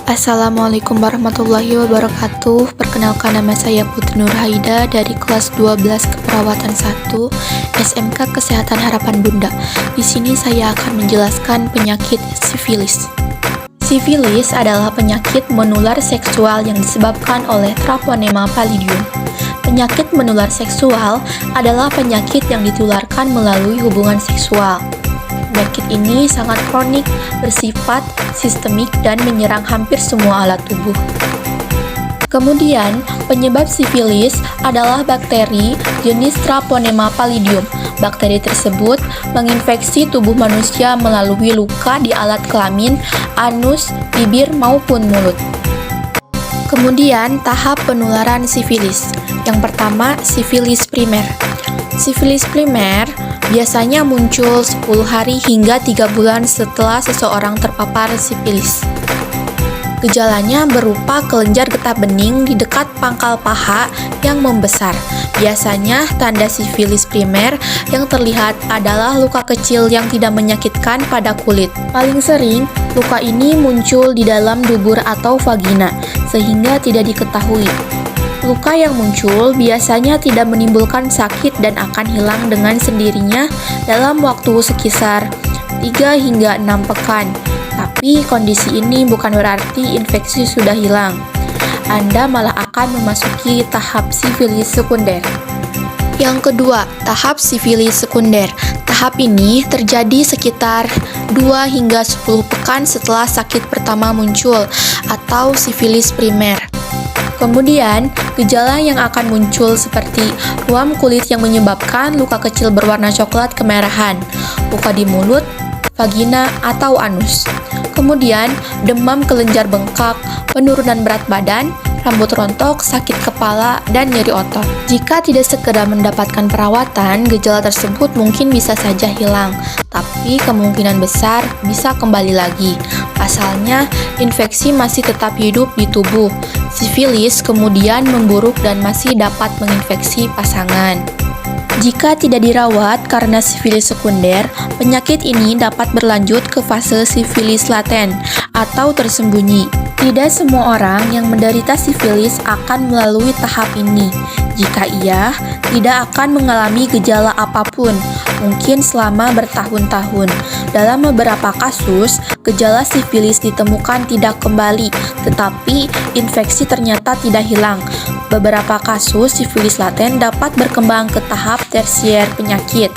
Assalamualaikum warahmatullahi wabarakatuh. Perkenalkan, nama saya Putri Nurhaida dari kelas 12 Keperawatan 1 SMK Kesehatan Harapan Bunda. Di sini saya akan menjelaskan penyakit sifilis. Sifilis adalah penyakit menular seksual yang disebabkan oleh Treponema pallidum. Penyakit menular seksual adalah penyakit yang ditularkan melalui hubungan seksual. Penyakit ini sangat kronik, bersifat sistemik, dan menyerang hampir semua alat tubuh. Kemudian, penyebab sifilis adalah bakteri jenis Treponema pallidum. Bakteri tersebut menginfeksi tubuh manusia melalui luka di alat kelamin, anus, bibir, maupun mulut. Kemudian, tahap penularan sifilis. Yang pertama, sifilis primer. Sifilis primer biasanya muncul 10 hari hingga 3 bulan setelah seseorang terpapar sifilis. Gejalanya berupa kelenjar getah bening di dekat pangkal paha yang membesar. Biasanya tanda sifilis primer yang terlihat adalah luka kecil yang tidak menyakitkan pada kulit. Paling sering, luka ini muncul di dalam dubur atau vagina, sehingga tidak diketahui. Luka yang muncul biasanya tidak menimbulkan sakit dan akan hilang dengan sendirinya dalam waktu sekitar 3 hingga 6 pekan. Tapi kondisi ini bukan berarti infeksi sudah hilang. Anda malah akan memasuki tahap sifilis sekunder. Yang kedua, tahap sifilis sekunder. Tahap ini terjadi sekitar 2 hingga 10 pekan setelah sakit pertama muncul atau sifilis primer. Kemudian, gejala yang akan muncul seperti ruam kulit yang menyebabkan luka kecil berwarna coklat kemerahan, luka di mulut, vagina, atau anus. Kemudian, demam kelenjar bengkak, penurunan berat badan, rambut rontok, sakit kepala, dan nyeri otot. Jika tidak segera mendapatkan perawatan, gejala tersebut mungkin bisa saja hilang, tapi kemungkinan besar bisa kembali lagi. Asalnya, infeksi masih tetap hidup di tubuh. Sifilis kemudian memburuk dan masih dapat menginfeksi pasangan. Jika tidak dirawat karena sifilis sekunder, penyakit ini dapat berlanjut ke fase sifilis laten atau tersembunyi. Tidak semua orang yang menderita sifilis akan melalui tahap ini. Jika iya, tidak akan mengalami gejala apapun, mungkin selama bertahun-tahun. Dalam beberapa kasus, gejala sifilis ditemukan tidak kembali, tetapi infeksi ternyata tidak hilang. Beberapa kasus sifilis laten dapat berkembang ke tahap tersier penyakit.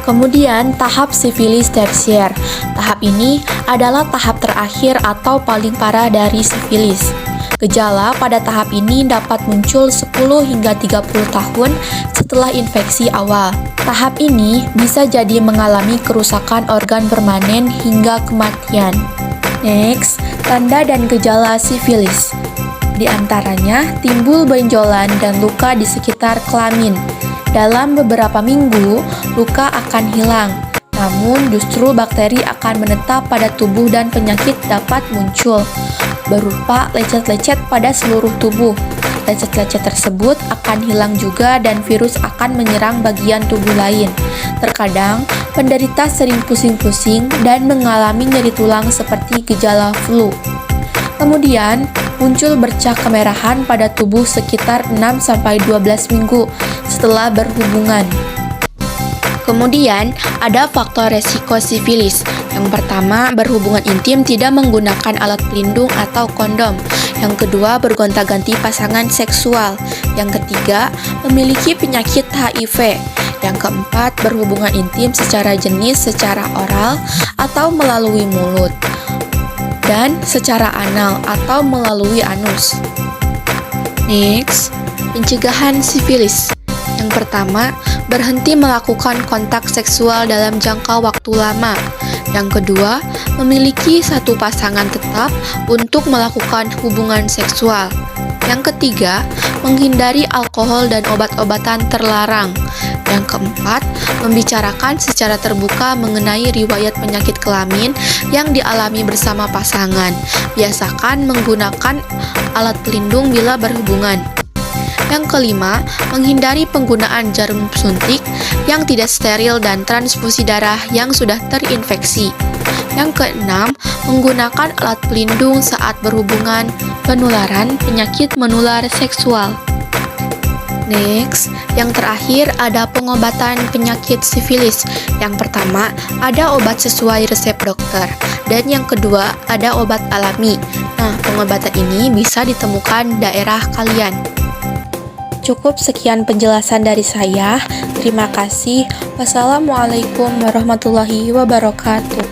Kemudian, tahap sifilis tersier. Tahap ini adalah tahap terakhir atau paling parah dari sifilis. Gejala pada tahap ini dapat muncul 10 hingga 30 tahun setelah infeksi awal. Tahap ini bisa jadi mengalami kerusakan organ permanen hingga kematian. Next, tanda dan gejala sifilis. Di antaranya, timbul benjolan dan luka di sekitar kelamin. Dalam beberapa minggu, luka akan hilang. Namun, justru bakteri akan menetap pada tubuh dan penyakit dapat muncul, berupa lecet-lecet pada seluruh tubuh. Lecet-lecet tersebut akan hilang juga dan virus akan menyerang bagian tubuh lain. Terkadang, penderita sering pusing-pusing dan mengalami nyeri tulang seperti gejala flu. Kemudian, muncul bercak kemerahan pada tubuh sekitar 6-12 minggu setelah berhubungan. Kemudian, ada faktor resiko sifilis. Yang pertama, berhubungan intim tidak menggunakan alat pelindung atau kondom. Yang kedua, bergonta-ganti pasangan seksual. Yang ketiga, memiliki penyakit HIV. Yang keempat, berhubungan intim secara jenis secara oral atau melalui mulut, dan secara anal atau melalui anus. Next, pencegahan sifilis. Yang pertama, berhenti melakukan kontak seksual dalam jangka waktu lama. Yang kedua, memiliki satu pasangan tetap untuk melakukan hubungan seksual. Yang ketiga, menghindari alkohol dan obat-obatan terlarang. Yang keempat, membicarakan secara terbuka mengenai riwayat penyakit kelamin yang dialami bersama pasangan. Biasakan menggunakan alat pelindung bila berhubungan. Yang kelima, menghindari penggunaan jarum suntik yang tidak steril dan transfusi darah yang sudah terinfeksi. Yang keenam, menggunakan alat pelindung saat berhubungan, penularan penyakit menular seksual. Next, yang terakhir ada pengobatan penyakit sifilis. Yang pertama, ada obat sesuai resep dokter. Dan yang kedua, ada obat alami. Nah, pengobatan ini bisa ditemukan daerah kalian. Cukup sekian penjelasan dari saya. Terima kasih. Wassalamualaikum warahmatullahi wabarakatuh.